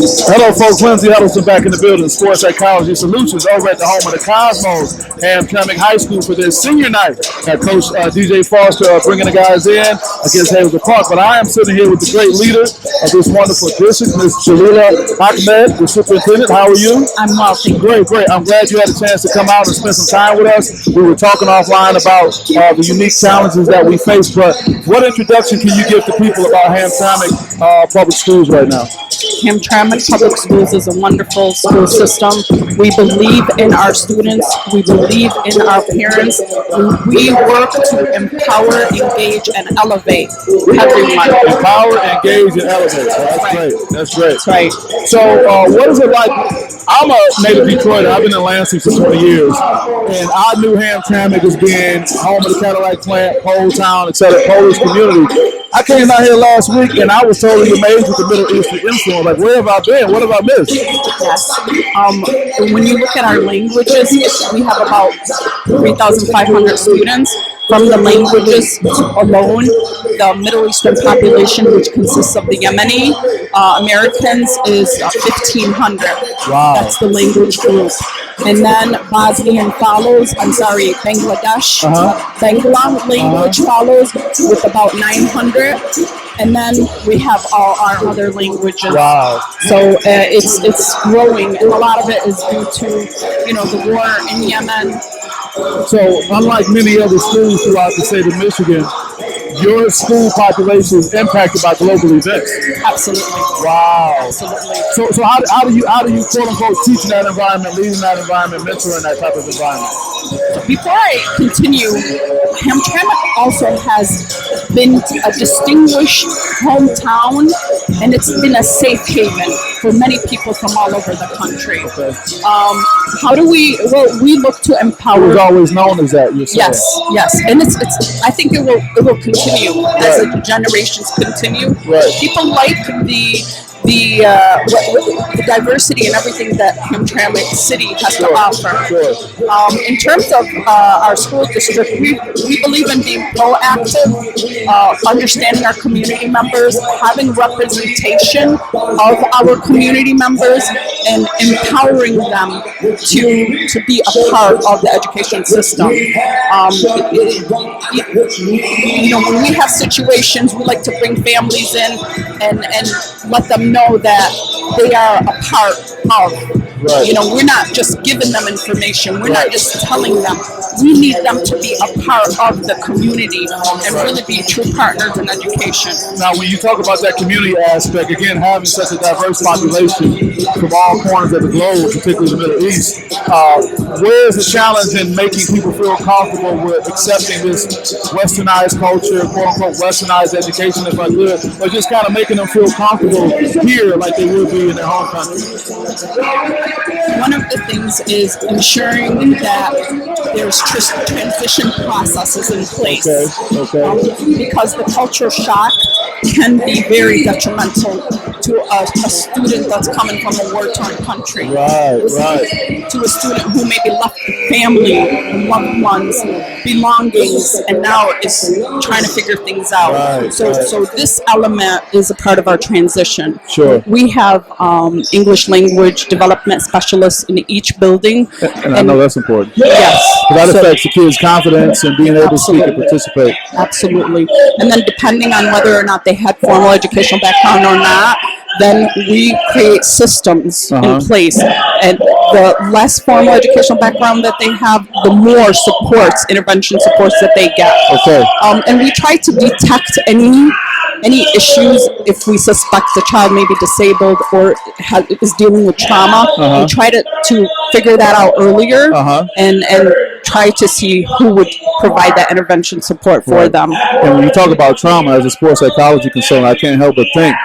Hello, folks. Lindsay Huddleston back in the building. Sports Psychology Solutions over at the home of the Cosmos, Hamtramck High School for their senior night. Coach DJ Foster bringing the guys in against Hazel Park. But I am sitting here with the great leader of this wonderful district, Ms. Jaleelah Ahmed, the superintendent. How are you? I'm well, thank you. Great, great. I'm glad you had a chance to come out and spend some time with us. We were talking offline about the unique challenges that we face. But what introduction can you give to people about Hamtramck Public Schools right now? Hamtramck Public Schools is a wonderful school system. We believe in our students. We believe in our parents. We work to empower, engage, and elevate everyone. Empower, engage, and elevate. That's great. That's great. That's right. So what is it like? I'm a native Detroiter. I've been in Lansing for 20 years. And I knew Hamtramck as being home of the Cadillac plant, Pole Town, etc., Polish community. I came out here last week and I was totally amazed with the Middle Eastern influence. Like, where have I been? What have I missed? Yes. When you look at our languages, we have about 3,500 students. From the languages alone, the Middle Eastern population, which consists of the Yemeni Americans, is 1,500. Wow. That's the language group. And then Bosnian follows, Bangladesh. Bangla language follows with about 900. And then we have all our other languages. Wow. So it's growing, and a lot of it is due to, the war in Yemen. So, unlike many other schools throughout the state of Michigan, your school population is impacted by global events. Absolutely. Wow. Absolutely. So how do you quote unquote teach in that environment, lead in that environment, mentor in that type of environment? Before I continue, Hamtramck also has been a distinguished hometown, and it's been a safe haven for many people from all over the country. Okay. How do we? Well, we look to empower. It was always known as that. You're saying. Yes, and it's. I think it will continue as the generations continue. Right. People like the diversity and everything that Hamtramck City has to offer. Sure. In terms of our school district, we believe in being proactive, understanding our community members, having representation of our community members, and empowering them to be a part of the education system. When we have situations, we like to bring families in and let them know that they are a part of. Right. We're not just giving them information. We're not just telling them. We need them to be a part of the community and really be true partners in education. Now, when you talk about that community aspect, again, having such a diverse population from all corners of the globe, particularly the Middle East, where is the challenge in making people feel comfortable with accepting this westernized culture, quote-unquote westernized education, if I could, or just kind of making them feel comfortable here like they would be in their home country? One of the things is ensuring that there's transition processes in place. Okay. Because the culture shock can be very detrimental to a student that's coming from a war-torn country. Right. To a student who maybe left the family, loved ones, belongings, and now is trying to figure things out. Right. So this element is a part of our transition. Sure. We have English language development specialists in each building. And I know that's important. Yes. That affects the kids' confidence and being able to speak and participate. Absolutely. And then depending on whether or not they had formal educational background or not, then we create systems in place. And the less formal educational background that they have, the more supports, intervention supports that they get. Okay. And we try to detect any issues if we suspect the child may be disabled or is dealing with trauma. We try to figure that out earlier and try to see who would provide that intervention support for them. And when you talk about trauma as a sports psychology consultant, I can't help but think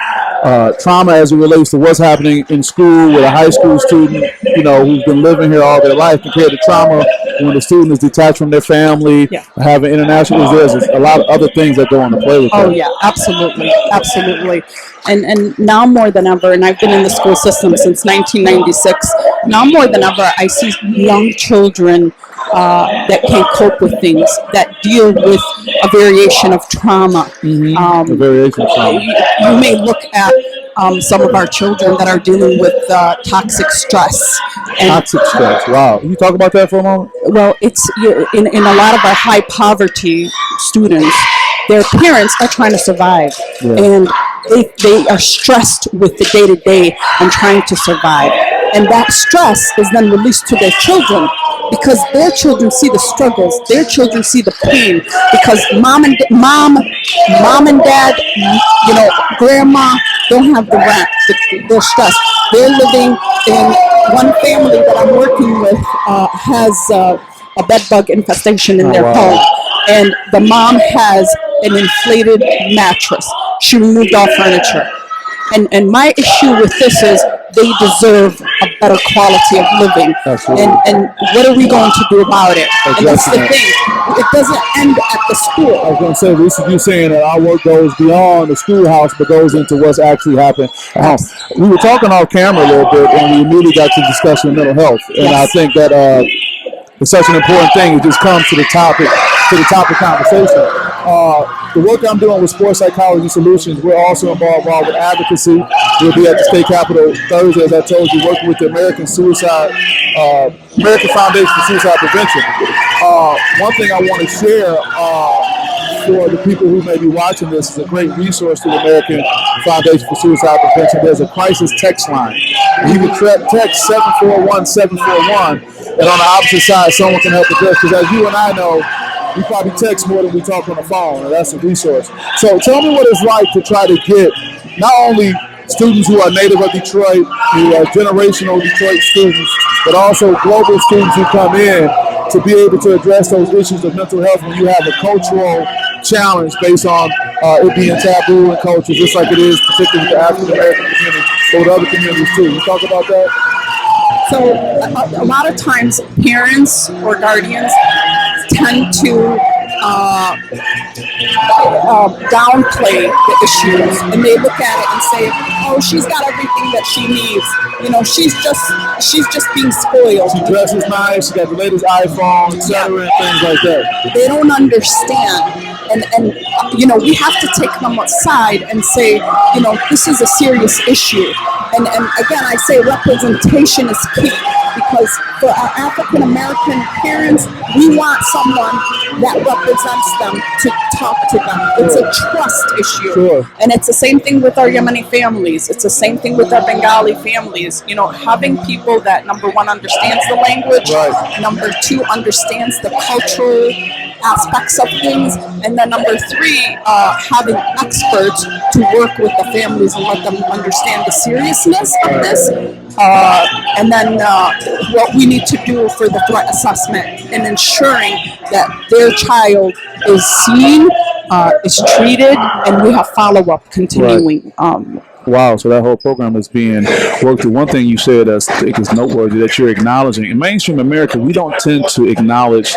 trauma as it relates to what's happening in school with a high school student, who's been living here all their life, compared to trauma when the student is detached from their family, having international, there's a lot of other things that go into play with that. Oh yeah, absolutely. And now more than ever, and I've been in the school system since 1996, now more than ever, I see young children that can cope with things, that deal with a variation of trauma. A variation of trauma. You may look at some of our children that are dealing with toxic stress. And, Toxic stress. Wow. Can you talk about that for a moment? well, it's in a lot of our high poverty students, their parents are trying to survive, and they are stressed with the day to day and trying to survive, and that stress is then released to their children because their children see the struggles, their children see the pain, because mom and dad, grandma don't have the rent, they're stressed. They're living in one family that I'm working with has a bed bug infestation in their home, and the mom has an inflated mattress. She removed all furniture. And my issue with this is they deserve a better quality of living. And what are we going to do about it? And that's the thing. It doesn't end at the school. I was going to say, this is you saying that our work goes beyond the schoolhouse, but goes into what's actually happening. We were talking off camera a little bit, and we immediately got to discussing mental health. And I think that it's such an important thing. It just comes to the topic conversation. The work I'm doing with Sports Psychology Solutions, we're also involved with advocacy. We'll be at the state capitol Thursday, as I told you, working with the American Foundation for Suicide Prevention. One thing I want to share for the people who may be watching this is a great resource to the American Foundation for Suicide Prevention. There's a crisis text line. You can text 741-741, and on the opposite side, someone can help address. Because as you and I know, we probably text more than we talk on the phone, and that's a resource. So tell me what it's like to try to get not only students who are native of Detroit, who are generational Detroit students, but also global students who come in to be able to address those issues of mental health when you have a cultural challenge based on it being taboo in culture, just like it is particularly with the African American community, but with other communities too. You talk about that? So a lot of times parents or guardians tend to downplay the issues, and they look at it and say, "Oh, she's got everything that she needs. She's just being spoiled. She dresses nice. She got the latest iPhone, etc., and things like that." They don't understand, and we have to take them aside and say, this is a serious issue. And again, I say representation is key, because for our African American parents, we want someone that represents them to talk to them. It's a trust issue. Sure. And it's the same thing with our Yemeni families. It's the same thing with our Bengali families. Having people that, number one, understands the language, number two, understands the cultural aspects of things, and then number three, having experts to work with the families and let them understand the seriousness of this, and then what we need to do for the threat assessment and ensuring that their child is seen, is treated, and we have follow-up continuing. Wow, so that whole program is being worked through. One thing you said I think is noteworthy, that you're acknowledging. In mainstream America, we don't tend to acknowledge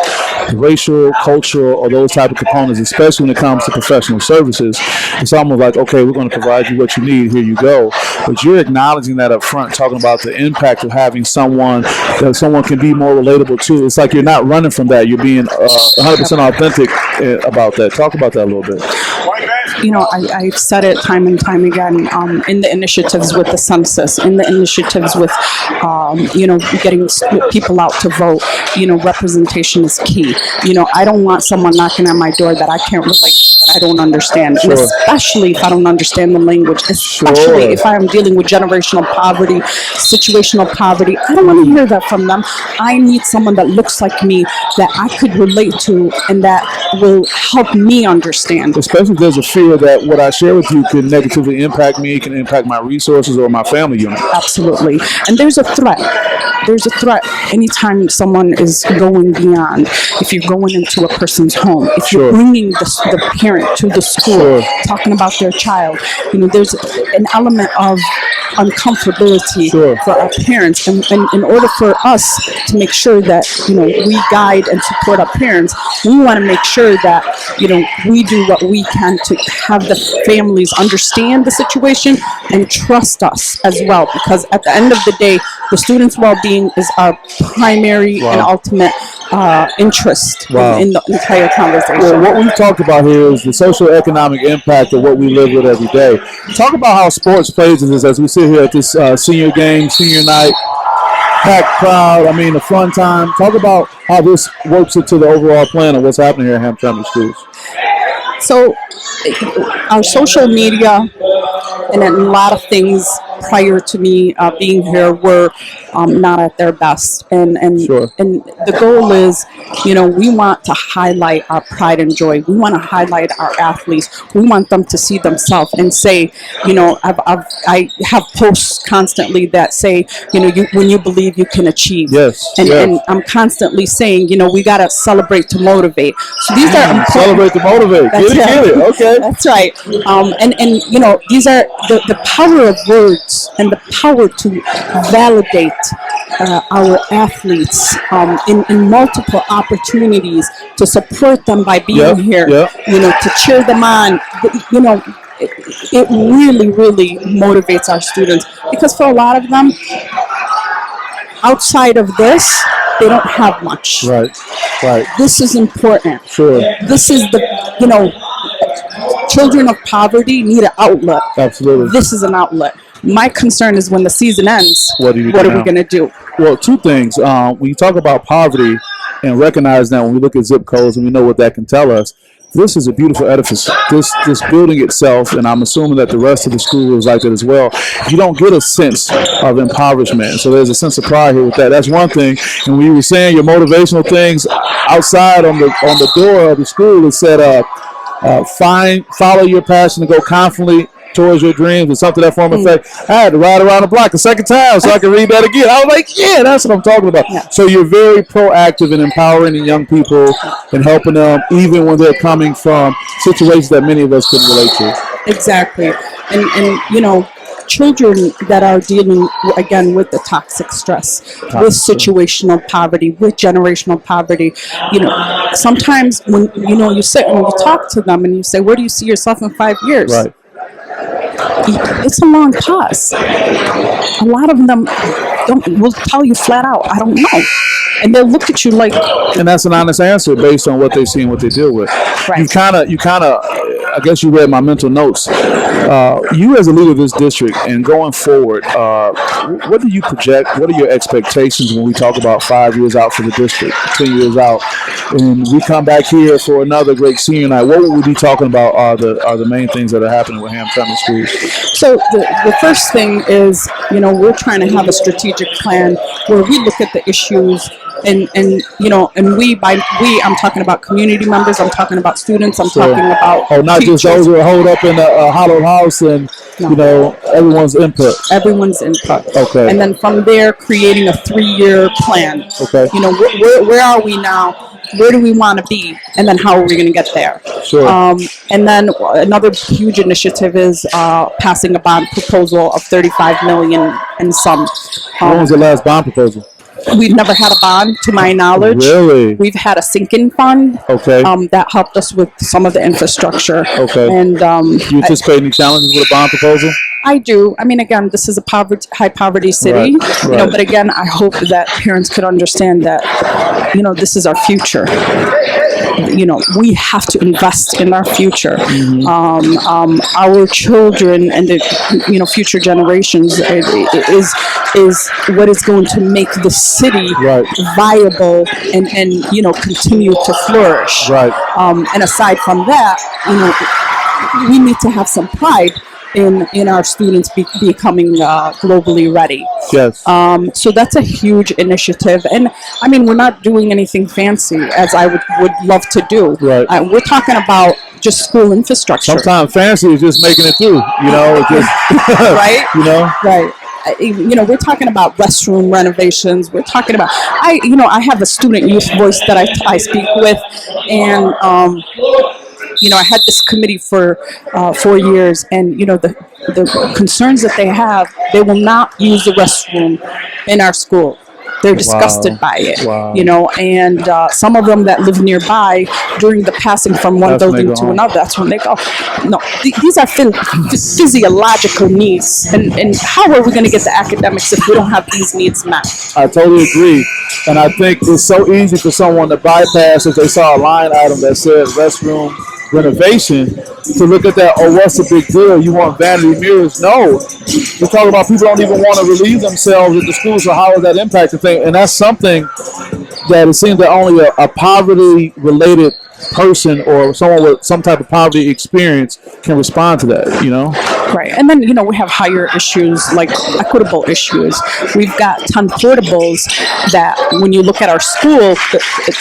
racial, cultural, or those type of components, especially when it comes to professional services. It's almost like, okay, we're going to provide you what you need, here you go. But you're acknowledging that up front, talking about the impact of having someone that someone can be more relatable to. It's like you're not running from that. You're being 100% authentic about that. Talk about that a little bit. I've said it time and time again, in the initiatives with the census, in the initiatives with, getting people out to vote. Representation is key. I don't want someone knocking at my door that I can't relate to, that I don't understand. Sure. And especially if I don't understand the language, especially if I am dealing with generational poverty, situational poverty. I don't want to hear that from them. I need someone that looks like me, that I could relate to, and that will help me understand. Especially if there's a fear that what I share with you can negatively impact me, can impact my resources or my family unit. Absolutely. And there's a threat. There's a threat anytime someone is going beyond. If you're going into a person's home, if you're bringing the parent to the school, talking about their child, there's an element of uncomfortability for our parents. And in order for us to make sure that, we guide and support our parents, we want to make sure that, we do what we can to have the families understand the situation and trust us as well. Because at the end of the day, the students' well-being is our primary and ultimate interest Wow. in the entire conversation. Well, what we've talked about here is the social economic impact of what we live with every day. Talk about how sports plays in this as we sit here at this senior game, senior night, packed crowd. I mean, a fun time. Talk about how this works into the overall plan of what's happening here at Hamtramck schools. So our social media and a lot of things prior to me being here were not at their best. And Sure. and the goal is, we want to highlight our pride and joy. We want to highlight our athletes. We want them to see themselves and say, I have posts constantly that say, when you believe you can achieve. Yes. And I'm constantly saying, we got to celebrate to motivate. So these are important. Celebrate to motivate. Get it. Okay. That's right. And these are the power of words and the power to validate our athletes in multiple opportunities, to support them by being here, to cheer them on. It really, really motivates our students, because for a lot of them, outside of this, they don't have much. Right. This is important. Sure. This is children of poverty need an outlet. Absolutely. This is an outlet. My concern is when the season ends, what are we going to do? Well, two things. When you talk about poverty and recognize that when we look at zip codes and we know what that can tell us, this is a beautiful edifice. This building itself, and I'm assuming that the rest of the school is like that as well, you don't get a sense of impoverishment. So there's a sense of pride here with that. That's one thing. And when you were saying your motivational things outside on the door of the school, it said, follow your passion and go confidently towards your dreams, or something to that form of effect. I had to ride around the block a second time so I could read that again. I was like, yeah, that's what I'm talking about. Yeah. So you're very proactive in empowering the young people and helping them, even when they're coming from situations that many of us couldn't relate to. Exactly. And children that are dealing, again, with the toxic stress, with situational poverty, with generational poverty, sometimes when, you sit and you talk to them and you say, where do you see yourself in 5 years? Right. It's a long pause. A lot of them will tell you flat out, I don't know. And they'll look at you like... And that's an honest answer based on what they see and what they deal with. Right. You kind of, I guess you read my mental notes. You as a leader of this district and going forward, what do you project? What are your expectations when we talk about 5 years out for the district, 10 years out, and we come back here for another great senior night? What would we be talking about are the main things that are happening with Hamtramck schools? So the first thing is, we're trying to have a strategic plan where we look at the issues and we, I'm talking about community members, I'm talking about students, I'm talking about not teachers. Just those who are holed up in a hollowed house and everyone's input. Okay. And then from there, creating a 3-year plan. Okay. Where are we now? Where do we want to be? And then how are we going to get there? Sure. And then another huge initiative is passing a bond proposal of $35 million and some. When was the last bond proposal? We've never had a bond, to my knowledge. Really? We've had a sinking fund. Okay. That helped us with some of the infrastructure. Okay. And do you anticipate any challenges with a bond proposal? I do. I mean, again, this is a high poverty city. Right. But again, I hope that parents could understand that, this is our future. We have to invest in our future. Mm-hmm. Our children and the future generations is what is going to make the city viable and continue to flourish. Right. And aside from that, we need to have some pride in our students becoming globally ready. Yes. So that's a huge initiative, and I mean, we're not doing anything fancy as I would love to do. Right. We're talking about just school infrastructure. Sometimes fancy is just making it through. Right. Right. We're talking about restroom renovations. We're talking about I have a student youth voice that I speak with, and I had this committee for 4 years, and the concerns that they have, they will not use the restroom in our school. They're disgusted by it, you know, and some of them that live nearby, during the passing from one building to another, that's when they go. No, these are physiological needs, and how are we going to get the academics if we don't have these needs met? I totally agree, and I think it's so easy for someone to bypass if they saw a line item that said restroom renovation to look at that. Oh, what's the big deal? You want vanity mirrors? No, we're talking about people don't even want to relieve themselves at the school. So how is that impacting things? And that's something that it seems that only a poverty-related person or someone with some type of poverty experience can respond to that, you know? Right. And then, you know, we have higher issues like equitable issues. We've got 10 portables that when you look at our school,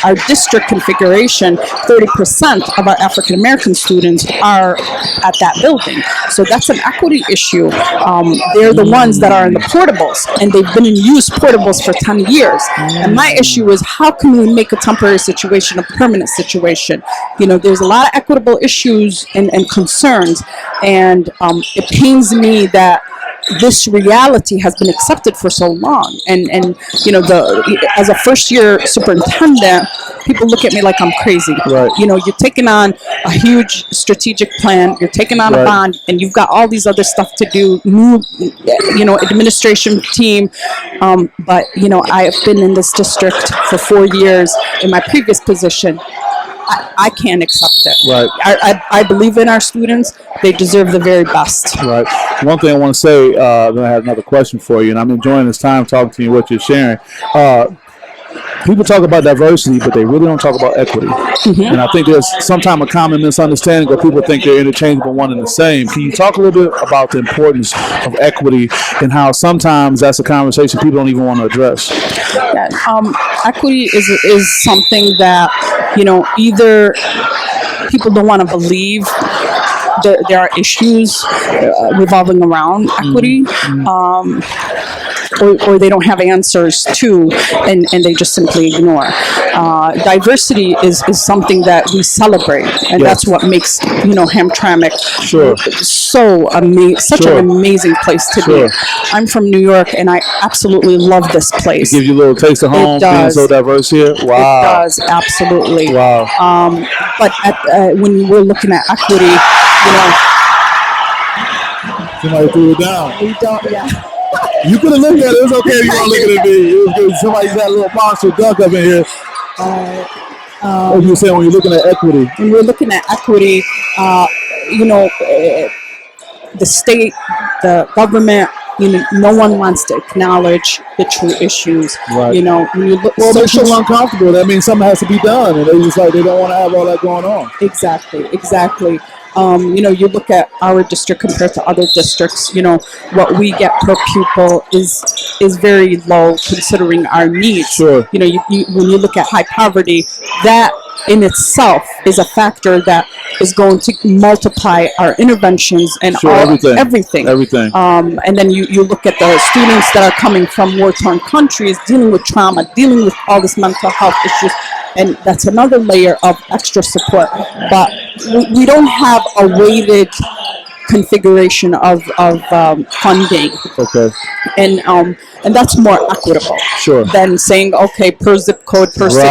our district configuration, 30% of our African American students are at that building. So that's an equity issue. They're the ones that are in the portables, and they've been in use portables for 10 years. And my issue is, how can we make a temporary situation a permanent situation? You know, there's a lot of equitable issues and concerns, and it pains me that this reality has been accepted for so long. And you know, as a first year superintendent, people look at me like I'm crazy. Right. You know, you're taking on a huge strategic plan, you're taking on a bond, and you've got all these other stuff to do, new, you know, administration team. But, you know, I have been in this district for 4 years in my previous position. I can't accept it. Right. I believe in our students. They deserve the very best. Right. One thing I want to say, then I have another question for you, and I'm enjoying this time talking to you, what you're sharing. People talk about diversity, but they really don't talk about equity. And I think there's sometimes a common misunderstanding where people think they're interchangeable, one and the same. Can you talk a little bit about the importance of equity and how sometimes that's a conversation people don't even want to address? Yeah, equity is something that, you know, either people don't want to believe there are issues revolving around equity, or they don't have answers to, and they just simply ignore. Diversity is something that we celebrate, and that's what makes, you know, Hamtramck such an amazing place to be. I'm from New York, and I absolutely love this place. It gives you a little taste of home, being so diverse here. Wow. It does, absolutely. Wow. But when we're looking at equity, you know, somebody threw it down. We don't, yeah. You could have looked at it. It was okay if you weren't looking at me. It was good. Somebody's got a little monster duck up in here. What you were saying when you're looking at equity? When we're looking at equity, you know, the state, the government, you know, no one wants to acknowledge the true issues. Right. You know, when you look, well, they're so uncomfortable. That means something has to be done, and they just like they don't want to have all that going on. Exactly. You know, you look at our district compared to other districts, you know, what we get per pupil is very low considering our needs. Sure. You know, when you look at high poverty, that in itself is a factor that is going to multiply our interventions and everything. And then you look at the students that are coming from war-torn countries, dealing with trauma, dealing with all this mental health issues, and that's another layer of extra support. But we don't have a weighted configuration of funding. Okay. And that's more equitable. Sure. Than saying, okay, per zip code, per city,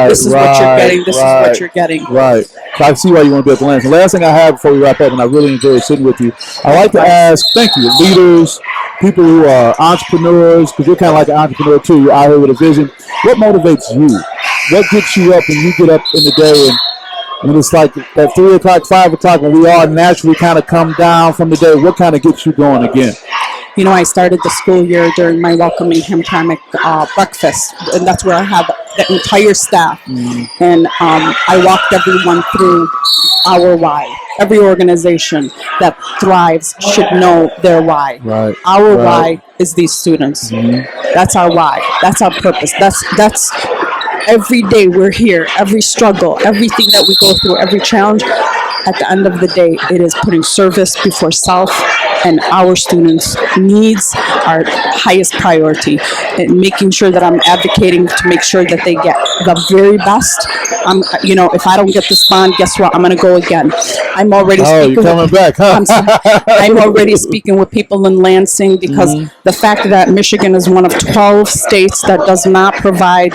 this is what you're getting, this is what you're getting. Right. So I see why you want to be at the lens. The last thing I have before we wrap up, and I really enjoy sitting with you, I like to ask, thank you, leaders, people who are entrepreneurs, because you're kind of like an entrepreneur too, you're out here with a vision. What motivates you? What gets you up when you get up in the day and when it's like at 3 o'clock, 5 o'clock, when we all naturally kind of come down from the day, what kind of gets you going again? You know, I started the school year during my welcoming Hamtramck breakfast, and that's where I have the entire staff. And I walked everyone through our why. Every organization that thrives should know their why. Right. Our why is these students. That's our why. That's our purpose. That's every day we're here, every struggle, everything that we go through, every challenge. At the end of the day, it is putting service before self, and our students' needs are highest priority, and making sure that I'm advocating to make sure that they get the very best. If I don't get this bond, guess what? I'm going to go again. I'm already speaking. You're coming back, huh? I'm already speaking with people in Lansing because the fact that Michigan is one of 12 states that does not provide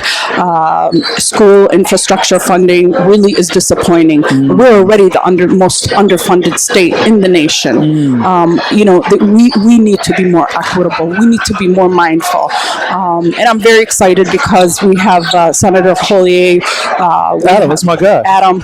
school infrastructure funding really is disappointing. We're already the most underfunded state in the nation. We need to be more equitable. We need to be more mindful. And I'm very excited because we have Senator Collier. Adam, that's my guy. Adam.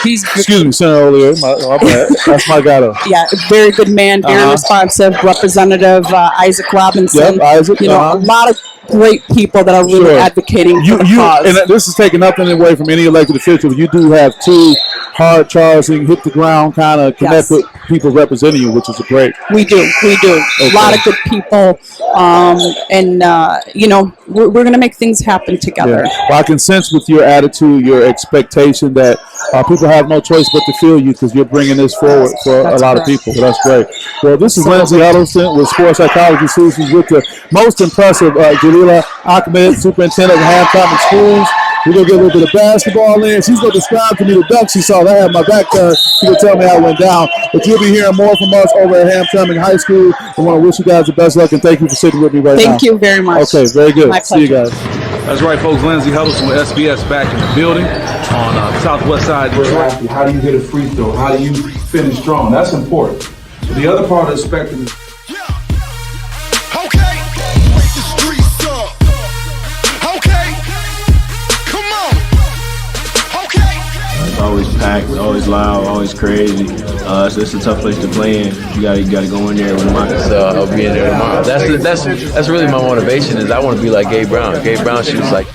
Excuse me, Senator Collier. My bad. That's my guy, though. Yeah, very good man, very responsive. Representative Isaac Robinson. Yep, Isaac. A lot of great people that are really advocating for the cause. And this is taking nothing away from any elected official. You do have two hard charging, hit the ground kind of connect with people representing you, which is great. We do. Okay. A lot of good people. We're going to make things happen together. Yeah. Well, I can sense with your attitude, your expectation that people have no choice but to feel you because you're bringing this forward for a lot of people. So that's great. Well, this is Lindsay Huddleston with Sports Psychology Solutions with the most impressive Jaleelah Ahmed, Superintendent of Hamtramck Schools. We're going to get a little bit of basketball in. She's going to describe to me the dunk she saw. I have my back turned. She will tell me how it went down. But you'll be hearing more from us over at Hamtramck High School. I want to wish you guys the best luck, and thank you for sitting with me now. Thank you very much. Okay, very good. My See you pleasure. guys. That's right, folks. Lindsay Huddleston with SPS back in the building on the southwest side of Detroit. How do you hit a free throw? How do you finish strong? That's important. But the other part of the spectrum is always packed, always loud, always crazy. So it's a tough place to play in. You gotta go in there with a mind. So I'll be in there tomorrow. That's really my motivation. Is I want to be like Gabe Brown. Gabe Brown shoots like